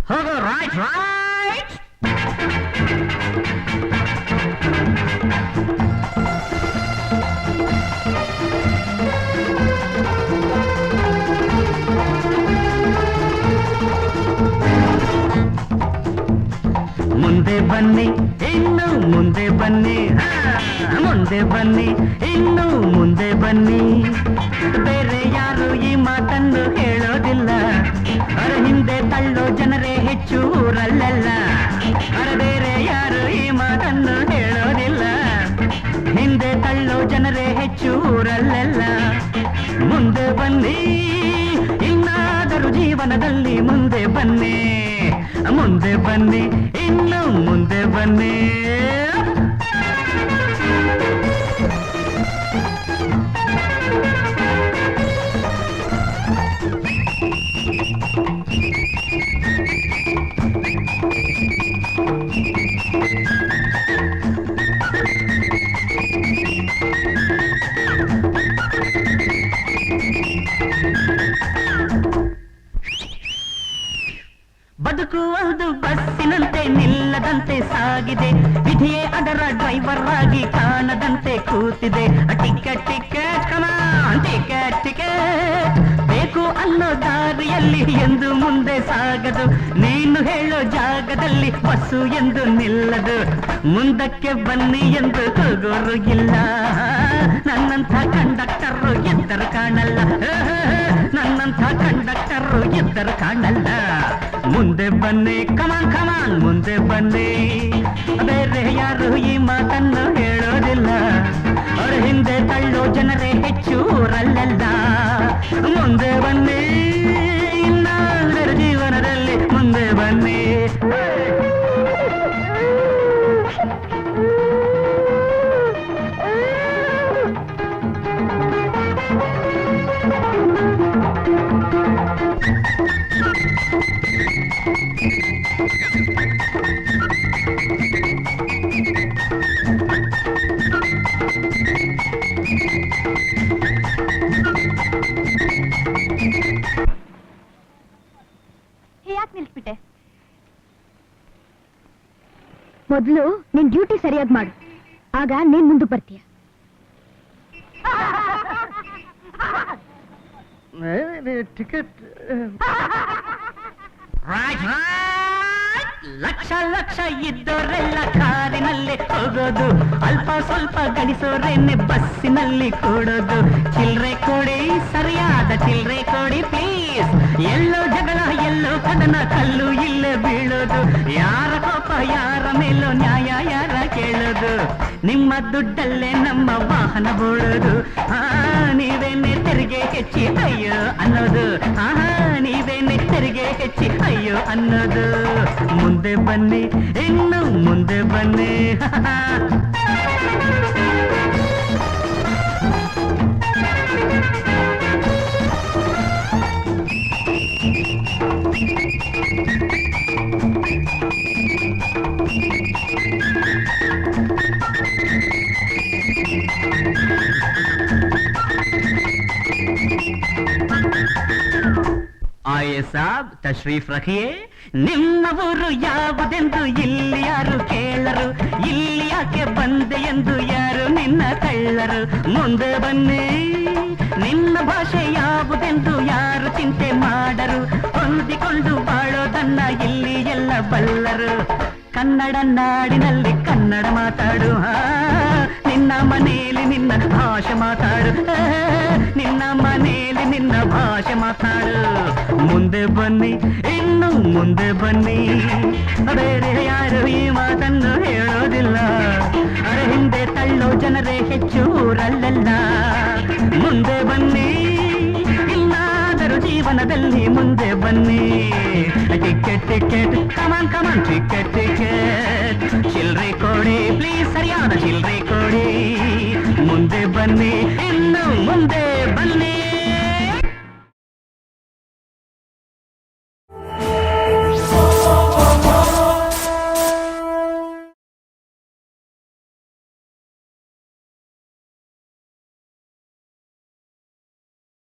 ಹೋಗೋ right right. ಮುಂದೆ ಬನ್ನಿ ಇನ್ನು ಮುಂದೆ ಬನ್ನಿ, ಮುಂದೆ ಬನ್ನಿ ಇನ್ನು ಮುಂದೆ ಬನ್ನಿ. ಬೇರೆ ಯಾರು ಈ ಮಾತನ್ನು ಹೇಳೋದಿಲ್ಲ, ಅರ ಹಿಂದೆ ತಳ್ಳೋ ಜನರೇ ಹೆಚ್ಚು ಊರಲ್ಲೆಲ್ಲ. ಅರ ಬೇರೆ ಯಾರು ಈ ಮಾತನ್ನು ಹೇಳೋದಿಲ್ಲ, ಹಿಂದೆ ತಳ್ಳೋ ಜನರೇ ಹೆಚ್ಚು ಊರಲ್ಲೆಲ್ಲ. ಮುಂದೆ ಬನ್ನಿ ಇನ್ನಾದರೂ ಜೀವನದಲ್ಲಿ ಮುಂದೆ ಬನ್ನಿ, ಮುಂದೆ ಬನ್ನಿ ಇನ್ನು ಮುಂದೆ ಬನ್ನಿ. ಬದುಕುವುದು ಬಸ್ಸಿನಂತೆ ನಿಲ್ಲದಂತೆ ಸಾಗಿದೆ, ವಿಧಿಯೇ ಅದರ ಡ್ರೈವರ್ ಆಗಿ ಕಾಣದಂತೆ ಕೂತಿದೆ. ಟಿಕೆಟ್ ಟಿಕೆಟ್ ಕಮಾನ್ ಟಿಕೆಟ್ ಟಿಕೆಟ್ ಬೇಕು ಅನ್ನೋ ದಾರಿಯಲ್ಲಿ ಎಂದು ಮುಂದೆ ಸಾಗದು, ನೀನು ಹೇಳೋ ಜಾಗದಲ್ಲಿ ಬಸ್ಸು ಎಂದು ನಿಲ್ಲದು. ಮುಂದಕ್ಕೆ ಬನ್ನಿ ಎಂದು ಕೂಗೋರು ಇಲ್ಲ, ನನ್ನಂಥ ಕಂಡಕ್ಟರು ಎದ್ದರು ಕಾಣಲ್ಲ, ನನ್ನಂಥ ಕಂಡಕ್ಟರು ಎದ್ದರು ಕಾಣಲ್ಲ. ಮುಂದೆ ಬನ್ನಿ ಕಮಾನ್ ಕಮಾನ್ ಮುಂದೆ ಬನ್ನಿ, ಬೇರೆ ಯಾರು ಈ ಮಾತನ್ನು ಹೇಳೋದಿಲ್ಲ, ಅವ್ರ ಹಿಂದೆ ತಳ್ಳೋ ಜನರೇ ಹೆಚ್ಚು ಊರಲ್ಲೆಲ್ಲ. ಮುಂದೆ ಬನ್ನಿ ಇನ್ನಾದರೂ ಜೀವನದಲ್ಲಿ ಮುಂದೆ ಬನ್ನಿ. ಯಾಕೆ ನಿಲ್ಸ್ಬಿಟ್ಟೆ? ಮೊದಲು ನಿನ್ ಡ್ಯೂಟಿ ಸರಿಯಾಗಿ ಮಾಡು, ಆಗ ನೀನ್ ಮುಂದೆ ಬರ್ತೀಯ. ಟಿಕೆಟ್ ಲಕ್ಷ ಲಕ್ಷ ಇದ್ದೋರೆಲ್ಲ ಕಾರಿನಲ್ಲಿ ಹೋಗೋದು, ಅಲ್ಪ ಸ್ವಲ್ಪ ಗಳಿಸೋರೇನೆ ಬಸ್ಸಿನಲ್ಲಿ ಕೂಡೋದು. ಚಿಲ್ರೆ ಕೊಡಿ ಸರಿಯಾದ ಚಿಲ್ರೆ ಕೊಡಿ ಪ್ಲೀಸ್, ಎಲ್ಲೋ ಜಗಳ ಎಲ್ಲೋ ಕದನ ಕಲ್ಲು ಇಲ್ಲೇ ಬೀಳೋದು. ಯಾರ ಕೋಪ ಯಾರ ಮೇಲೋ ನ್ಯಾಯ ಯಾರ ಕೇಳೋದು, ನಿಮ್ಮ ದುಡ್ಡಲ್ಲೇ ನಮ್ಮ ವಾಹನ ಬೋಳೋದು. ನೀವೇನೆ ತೆರಿಗೆ ಹೆಚ್ಚಿ ಅಯ್ಯೋ ಅನ್ನೋದು, ನೀವೇನೆ ತೆರಿಗೆ ಹೆಚ್ಚಿ ಅಯ್ಯೋ ಅನ್ನೋದು. ಮುಂದೆ ಬನ್ನಿ ಇನ್ನು ಮುಂದೆ ಬನ್ನಿ. ಆಯೇ ಸಾಬ್ ತಶ್ರೀಫ್ ರಖಿಯೇ, ನಿಮ್ಮ ಊರು ಯಾವುದೆಂದು ಇಲ್ಲಿ ಯಾರು ಕೇಳರು, ಇಲ್ಲಿ ಯಾಕೆ ಬಂದೆ ಎಂದು ಯಾರು ನಿನ್ನ ಕಳ್ಳರು. ಮುಂದೆ ಬನ್ನಿ ನಿನ್ನ ಭಾಷೆ ಯಾವುದೆಂದು ಯಾರು ಚಿಂತೆ ಮಾಡರು, ಹೊಂದಿಕೊಂಡು ಬಾಳೋದನ್ನ ಇಲ್ಲಿ ಎಲ್ಲ ಬಲ್ಲರು. ಕನ್ನಡ ನಾಡಿನಲ್ಲಿ ಕನ್ನಡ ಮಾತಾಡು, ನಿನ್ನ ಮನೆಯಲ್ಲಿ ನಿನ್ನ ಭಾಷೆ ಮಾತಾಡು, ನಿನ್ನ ಮನೆಯಲ್ಲಿ ನಿನ್ನ ಭಾಷೆ ಮಾತಾಡು. ಮುಂದೆ ಬನ್ನಿ ಇನ್ನು ಮುಂದೆ ಬನ್ನಿ, ಬೇರೆ ಯಾರು ಈ ಮಾತನ್ನು ಹೇಳೋದಿಲ್ಲ, ಅರೆ ಹಿಂದೆ ತಳ್ಳೋ ಜನರೇ ಹೆಚ್ಚು ಊರಲ್ಲೆಲ್ಲ. ಮುಂದೆ ಬನ್ನಿ ಇನ್ನಾದರೂ ಜೀವನದಲ್ಲಿ ಮುಂದೆ ಬನ್ನಿ. ಟಿಕೆಟ್ ಟಿಕೆಟ್ ಕಮಾನ್ ಕಮಾನ್ ಟಿಕೆಟ್ ಟಿಕೆಟ್, ಚಿಲ್ರೆ ಕೊಡಿ ಪ್ಲೀಸ್ ಸರಿಯಾದ ಚಿಲ್ರೆ ಕೊಡಿ. ಮುಂದೆ ಬನ್ನಿ ಇನ್ನು ಮುಂದೆ ಬನ್ನಿ.